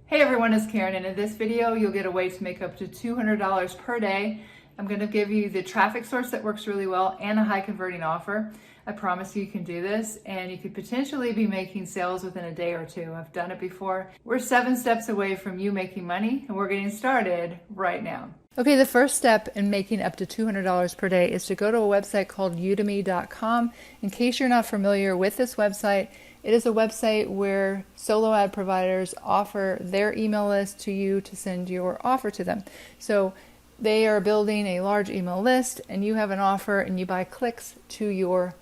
Hey everyone, it's Karen, and in this video you'll get a way to make up to $200 per day. I'm going to give you the traffic source that works really well and a high converting offer. I promise you can do this, and you could potentially be making sales within a day or two. I've done it before. We're 7 steps away from you making money, and we're getting started right now. Okay, the first step in making up to $200 per day is to go to a website called udemy.com. In case you're not familiar with this website, it is a website where solo ad providers offer their email list to you to send your offer to them. So they are building a large email list, and you have an offer, and you buy clicks to your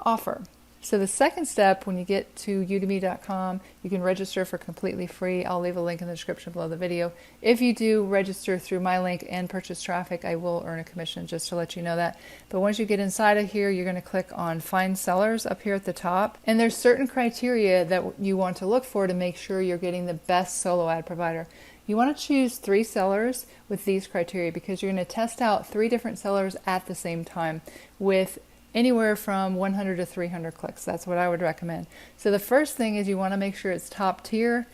offer. So the second step, when you get to udemy.com, you can register for completely free. I'll leave a link in the description below the video. If you do register through my link and purchase traffic, I will earn a commission, just to let you know that. But once you get inside of here, you're going to click on Find Sellers up here at the top. And there's certain criteria that you want to look for to make sure you're getting the best solo ad provider. You want to choose 3 sellers with these criteria because you're going to test out 3 different sellers at the same time with anywhere from 100 to 300 clicks. That's what I would recommend. So the first thing is you want to make sure it's top tier.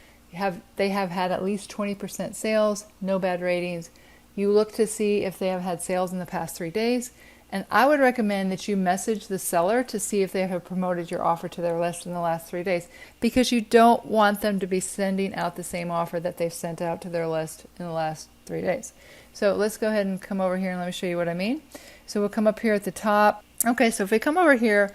They have had at least 20% sales, no bad ratings. You look to see if they have had sales in the past 3 days. And I would recommend that you message the seller to see if they have promoted your offer to their list in the last 3 days, because you don't want them to be sending out the same offer that they've sent out to their list in the last 3 days. So let's go ahead and come over here and let me show you what I mean. So we'll come up here at the top. Okay, so if we come over here,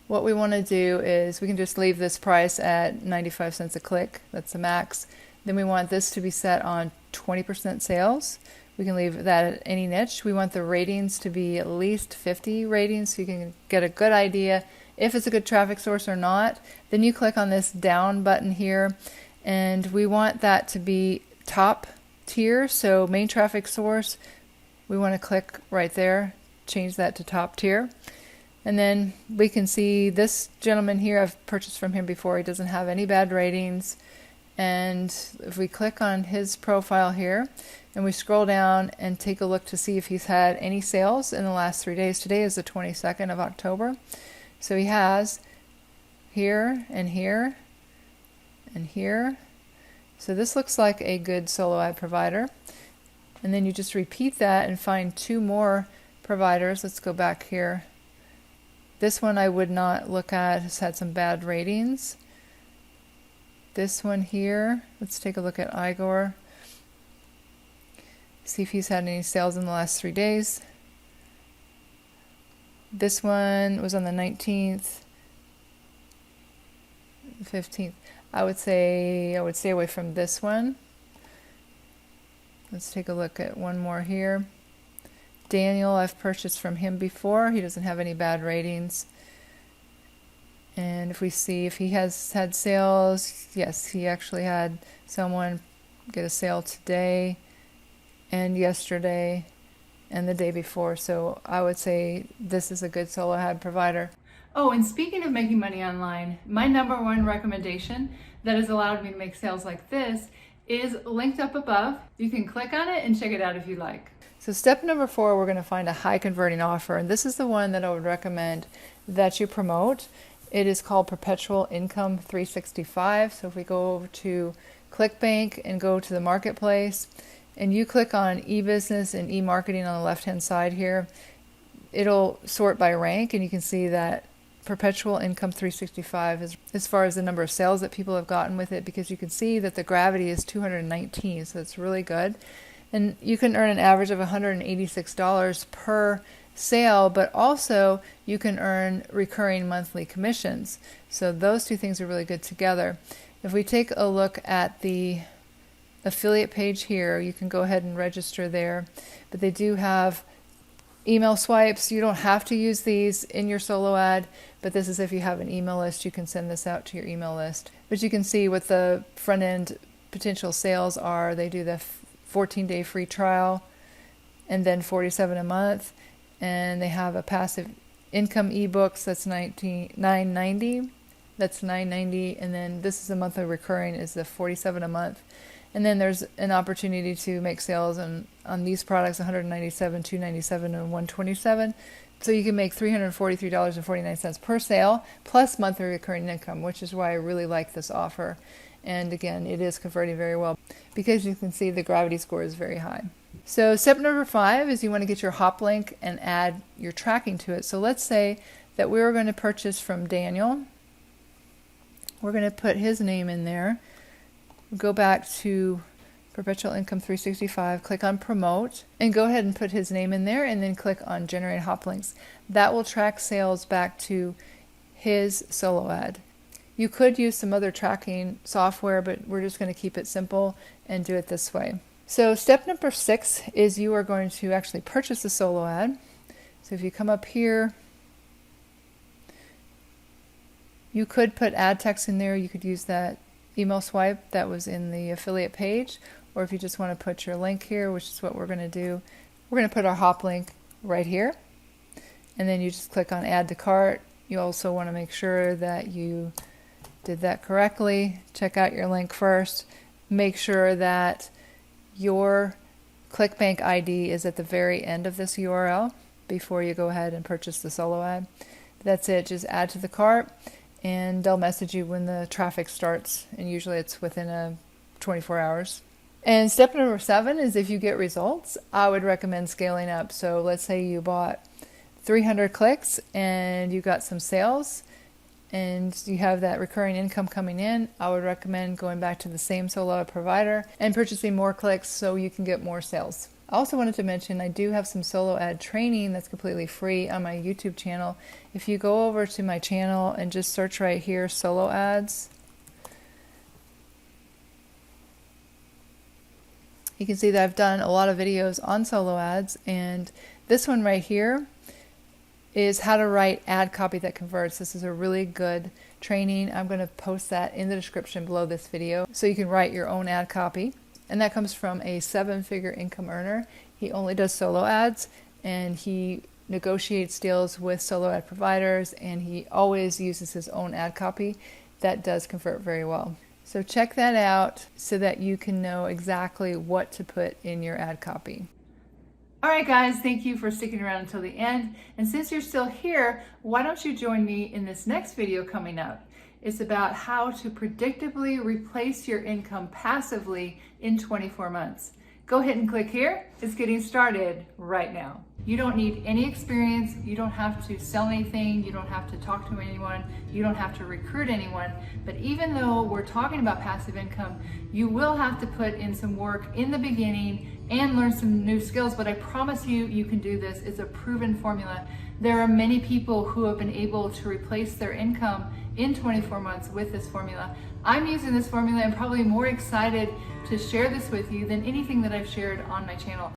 what we want to do is we can just leave this price at 95 cents a click. That's the max. Then we want this to be set on 20% sales. We can leave that at any niche. We want the ratings to be at least 50 ratings so you can get a good idea if it's a good traffic source or not. Then you click on this down button here, and we want that to be top tier. So main traffic source, we want to click right there, change that to top tier. And then we can see this gentleman here, I've purchased from him before. He doesn't have any bad ratings. And if we click on his profile here and we scroll down and take a look to see if he's had any sales in the last 3 days. Today is the 22nd of October. So he has here and here and here. So this looks like a good solo ad provider. And then you just repeat that and find 2 more providers. Let's go back here. This one I would not look at, has had some bad ratings. This one here, let's take a look at Igor. See if he's had any sales in the last 3 days. This one was on the 19th, 15th. I would stay away from this one. Let's take a look at one more here. Daniel, I've purchased from him before. He doesn't have any bad ratings. And if we see if he has had sales, yes, he actually had someone get a sale today and yesterday and the day before. So I would say this is a good solo ad provider. Oh, and speaking of making money online, my #1 recommendation that has allowed me to make sales like this is linked up above. You can click on it and check it out if you like. So step number 4, we're going to find a high converting offer, and this is the one that I would recommend that you promote. It is called Perpetual Income 365. So if we go over to ClickBank and go to the marketplace, and you click on e-business and e-marketing on the left-hand side here, it'll sort by rank, and you can see that Perpetual Income 365 is as far as the number of sales that people have gotten with it, because you can see that the gravity is 219, so it's really good. And you can earn an average of $186 per sale, but also you can earn recurring monthly commissions. So those 2 things are really good together. If we take a look at the affiliate page here, you can go ahead and register there. But they do have email swipes. You don't have to use these in your solo ad, but this is if you have an email list, you can send this out to your email list. But you can see what the front end potential sales are. They do the 14-day free trial and then $47 a month. And they have a passive income ebooks, that's $9.90. That's $9.90. And then this is a monthly recurring, is the $47 a month. And then there's an opportunity to make sales on these products, $197, $297, and $127. So you can make $343.49 per sale plus monthly recurring income, which is why I really like this offer. And again, it is converting very well because you can see the gravity score is very high. So step number 5 is you want to get your hop link and add your tracking to it. So let's say that we were going to purchase from Daniel. We're going to put his name in there. Go back to Perpetual Income 365, click on Promote, and go ahead and put his name in there, and then click on Generate Hop Links. That will track sales back to his solo ad. You could use some other tracking software, but we're just going to keep it simple and do it this way. So step number 6 is you are going to actually purchase a solo ad. So if you come up here, you could put ad text in there. You could use that email swipe that was in the affiliate page, or if you just want to put your link here, which is what we're going to do, we're going to put our hop link right here, and then you just click on add to cart. You also want to make sure that you did that correctly. Check out your link first. Make sure that your ClickBank ID is at the very end of this URL before you go ahead and purchase the solo ad. That's it. Just add to the cart, and they'll message you when the traffic starts, and usually it's within 24 hours. And step number 7 is if you get results, I would recommend scaling up. So let's say you bought 300 clicks and you got some sales and you have that recurring income coming in. I would recommend going back to the same solo ad provider and purchasing more clicks so you can get more sales. I also wanted to mention I do have some solo ad training that's completely free on my YouTube channel. If you go over to my channel and just search right here, solo ads, you can see that I've done a lot of videos on solo ads, and this one right here is how to write ad copy that converts. This is a really good training. I'm going to post that in the description below this video so you can write your own ad copy. And that comes from a 7-figure income earner. He only does solo ads, and he negotiates deals with solo ad providers, and he always uses his own ad copy. That does convert very well. So check that out so that you can know exactly what to put in your ad copy. All right, guys, thank you for sticking around until the end. And since you're still here, why don't you join me in this next video coming up? It's about how to predictably replace your income passively in 24 months. Go ahead and click here. It's getting started right now. You don't need any experience. You don't have to sell anything. You don't have to talk to anyone. You don't have to recruit anyone. But even though we're talking about passive income, you will have to put in some work in the beginning and learn some new skills. But I promise you, you can do this. It's a proven formula. There are many people who have been able to replace their income in 24 months with this formula. I'm using this formula and probably more excited to share this with you than anything that I've shared on my channel.